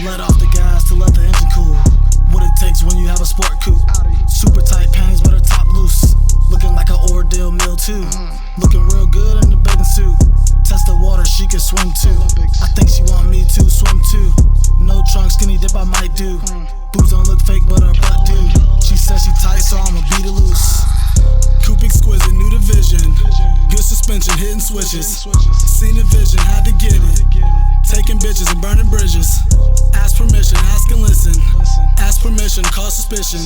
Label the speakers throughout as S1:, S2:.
S1: Let off the gas to let the engine cool. What it takes when you have a sport coupe. Super tight panties but her top loose. Looking like an ordeal meal too. Looking real good in the bathing suit. Test the water, she can swim too. I think she want me to swim too. No trunk, skinny dip I might do. Boobs don't look fake but her butt do. She says she tight so I'ma beat it loose. Coupe exquisite, new division. Good suspension, hitting switches. Seen the vision, had to get it. Taking bitches and burning bridges. Ask permission, ask and listen. Ask permission, cause suspicion.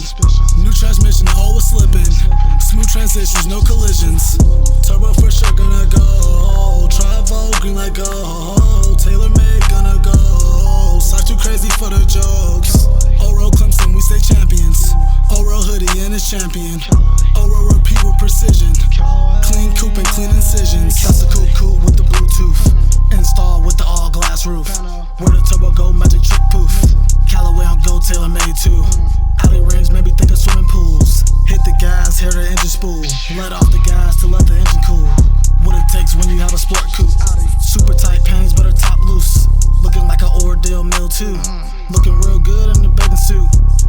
S1: New transmission, always slipping. Smooth transitions, no collisions. Turbo for sure, gonna go. Tri-Vogue, green light go. Tailor made, gonna go. Side too crazy for the jokes. Oro Clemson, we stay champions. Oro hoodie and it's champion. Oro repeat with precision. Clean coupe and clean incisions. That's a coupe with the Bluetooth. Install with the all glass roof. Where the turbo go, magic trick poof. Callaway on go, tailor made too. Alley rings made me think of swimming pools. Hit the gas, hear the engine spool. Let off the gas to let the engine cool. What it takes when you have a sport coupe. Super tight panties but her top loose. Looking like an ordeal meal too. Looking real good in the bathing suit.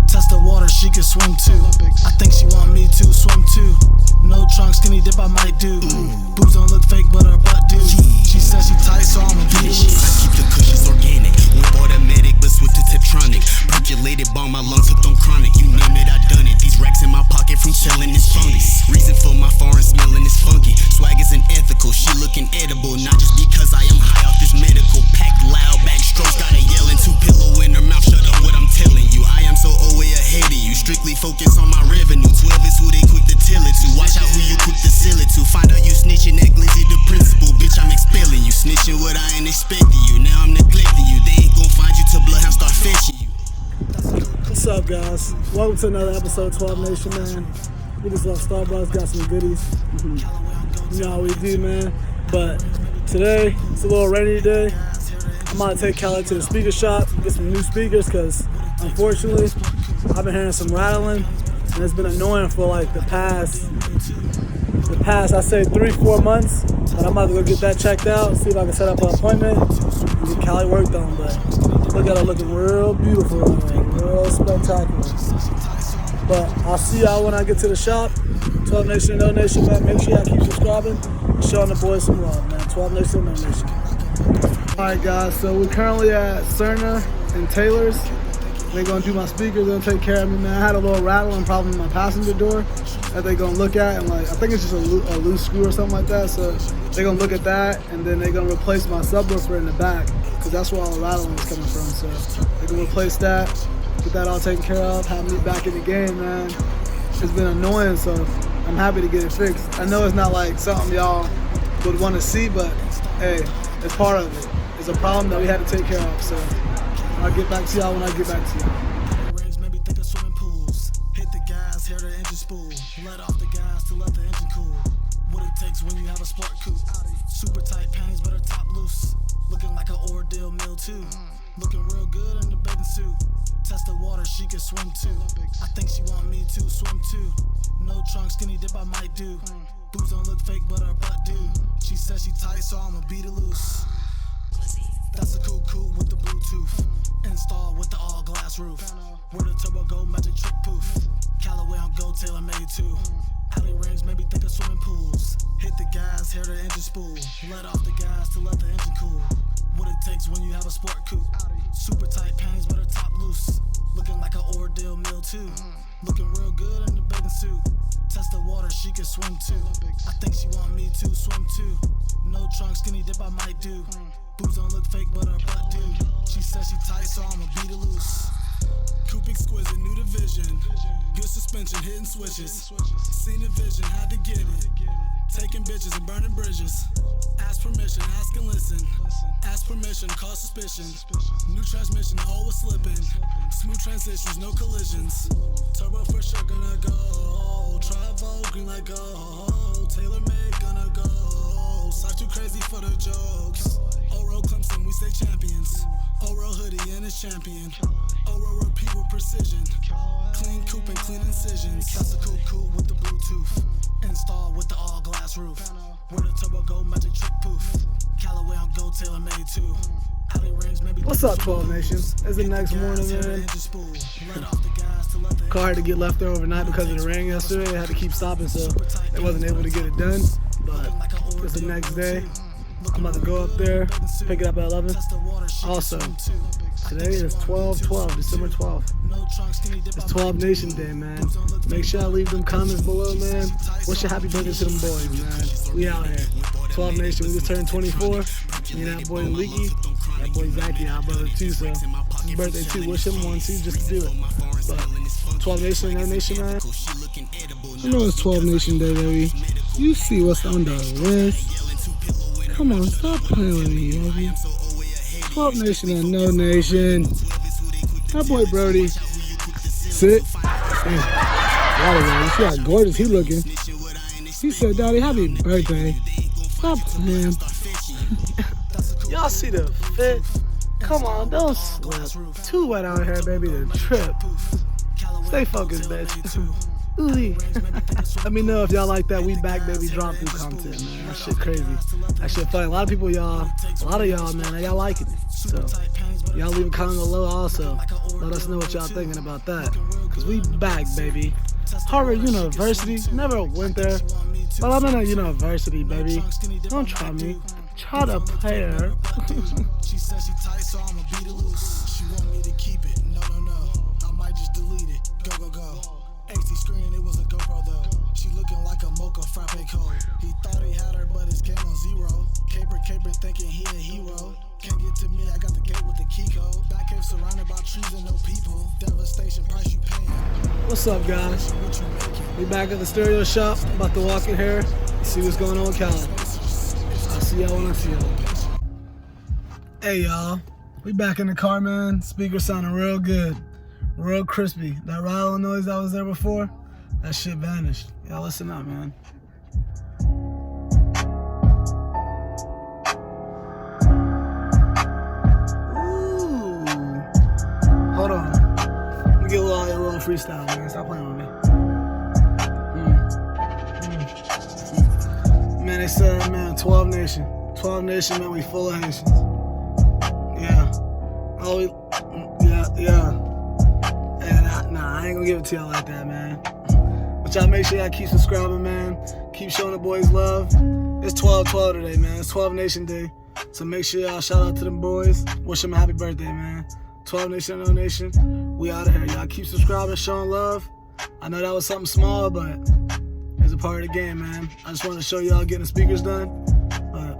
S1: Test the water, she can swim too. I think she want me to swim too. No trunk, skinny dip I might do. Boobs don't look fake but her butt do. She says she tight so I'ma beat it loose.
S2: I keep the cushions organic. Whip automatic but switch to Tiptronic. Percolated bomb, my lungs hooked on chronic. You name it, I done it. These racks in my pocket from chillin' is fungus. Reason for my foreign smelling is funky. Swag is unethical, she looking edible. Not just because I am high off this medical. Packed loud, back strokes, gotta yellin'. Two pillow in her mouth, shut up what I'm telling you. I am so way ahead of you. Strictly focus on my revenue. 12 is who they quick to tell it to. Watch out who you quick to sell it to. Find out you snitching, that glizzy the principal. Bitch, I'm expelling you. Snitching what I ain't expecting you. Now I'm neglecting you. They ain't gon' find you till Bloodhound start fetching you.
S3: What's up, guys? Welcome to another episode of 12 Nation, man. We just left Starbucks, got some goodies. You know how we do, man. But today, it's a little rainy day. I'm about to take Cali to the speaker shop, get some new speakers, because unfortunately, I've been hearing some rattling, and it's been annoying for like the past, I say 3-4 months. But I'm about to go get that checked out, see if I can set up an appointment and get Cali worked on. But look at her looking real beautiful right now, real spectacular. But I'll see y'all when I get to the shop. 12 Nation, No Nation, man. Make sure y'all keep subscribing and showing the boys some love, man. 12 Nation, No Nation. Alright, guys, so we're currently at Cerner and Taylor's. They're gonna do my speakers, they're gonna take care of me, man. I had a little rattling problem in my passenger door that they're gonna look at, and like I think it's just a loose screw or something like that. So they're gonna look at that, and then they're gonna replace my subwoofer in the back, because that's where all the rattling is coming from. So they're gonna replace that, get that all taken care of, have me back in the game, man. It's been annoying, so I'm happy to get it fixed. I know it's not like something y'all would want to see, but hey, it's part of it. It's a problem that we had to take care of, so I'll get back to y'all when I get back to y'all.
S1: Rings made me think of swimming pools. Hit the gas, hear the engine spool. Let off the gas to let the engine cool. What it takes when you have a sport coupe. Super tight panties but her top loose. Looking like an ordeal meal too. Looking real good in the bathing suit. Test the water, she can swim too. I think she want me to swim too. No trunk, skinny dip I might do. Boobs don't look fake but her butt do. She says she tight so I'ma beat it loose. That's a coupe with the Bluetooth. Install with the all glass roof. Where the turbo go, magic trick poof. Callaway on go, tailor made too. Alley rings made me think of swimming pools. Hit the gas, hear the engine spool. Let off the gas to let the engine cool. What it takes when you have a sport coupe. Super tight panties but her top loose. Looking like an ordeal meal too. Looking real good in the bathing suit. Test the water, she can swim too. I think she want me to swim too. No trunk, skinny dip I might do. Boobs don't look fake but her butt do. She says she tight so I'ma beat it loose. Coupe exquisite, new division. Good suspension, hitting switches. Seen the vision, had to get it. Taking bitches and burning bridges. Ask permission, ask and listen. Ask permission, cause suspicion. New transmission, always slipping. Smooth transitions, no collisions. Turbo for sure, gonna go. Tri-Vogue, green light go. Tailor made, gonna go. Side too crazy for the jokes. Oro Clemson, we stay champions. Oro hoodie and it's champion. Oro repeat with precision. Clean coupe and clean incisions. That's a coupe with the Bluetooth. Install with the all glass roof. Where the turbo go, magic trick poof. Callaway on go, tailor made too.
S3: What's up, 12 Nation? It's the next morning, man. Car had to get left there overnight because of the rain yesterday. They had to keep stopping, so they wasn't able to get it done. But it's the next day. I'm about to go up there, pick it up at 11. Also, today is 12/12, December 12th. It's 12 Nation Day, man. Make sure I leave them comments below, man. Wish a happy birthday to them boys, man. We out here. 12 Nation, we just turned 24. Me and that boy Leaky, that boy Zachy, our brother too, so it's his birthday too. Wish him one too, just to do it. But 12 Nation, that Nation, man. You know it's 12 Nation Day, baby. You see what's on the list. Come on, stop playing with me, baby. 12 Nation and no nation. That boy Brody. Sit. Hey, wow, man, you see how gorgeous he looking. He said, Daddy, happy birthday. Stop playing. Y'all see the fit? Come on, don't slip. Too wet out here, baby, to trip. Stay focused, bitch. Ooh. Let me know if y'all like that We Back Baby drop through content, man. That shit crazy. That shit funny. A lot of y'all, man, y'all liking it. So y'all leave a comment below also. Let us know what y'all thinking about that. Cause we back, baby. Harvard University. Never went there. But I'm in a university, baby. Don't try me. Try to play her.
S1: She said she tight, so I'ma beat it loose. She want me to keep it. No. I might just delete it. Go. HD screen, it was a GoPro though. She looking like a mocha frappe code. He thought he had her, but his game on zero. Caper, thinking he a hero. Can't get to me, I got the gate with the key code. Back cave surrounded by trees and no people. Devastation, price you paying.
S3: What's up, guys? We back at the stereo shop. About to walk in here, see what's going on with Cali. I'll see y'all when I see y'all. Hey, y'all. We back in the car, man. Speaker sounding real good. Real crispy. That rattling noise that was there before, that shit vanished. Y'all listen up, man. Ooh. Hold on. Let me get a little freestyle, man. Stop playing with me. Man, they said, man, 12 Nation. 12 Nation, man, we full of Haitians. Yeah. Oh, yeah. Nah, I ain't gonna give it to y'all like that, man. But y'all make sure y'all keep subscribing, man. Keep showing the boys love. It's 12/12 today, man. It's 12 Nation Day. So make sure y'all shout out to them boys. Wish them a happy birthday, man. 12 Nation, no nation. We out of here. Y'all keep subscribing, showing love. I know that was something small, but it's a part of the game, man. I just wanted to show y'all getting the speakers done. But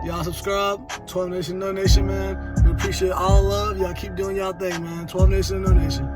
S3: y'all subscribe. 12 Nation, no nation, man. We appreciate all love. Y'all keep doing y'all thing, man. 12 Nation, no nation.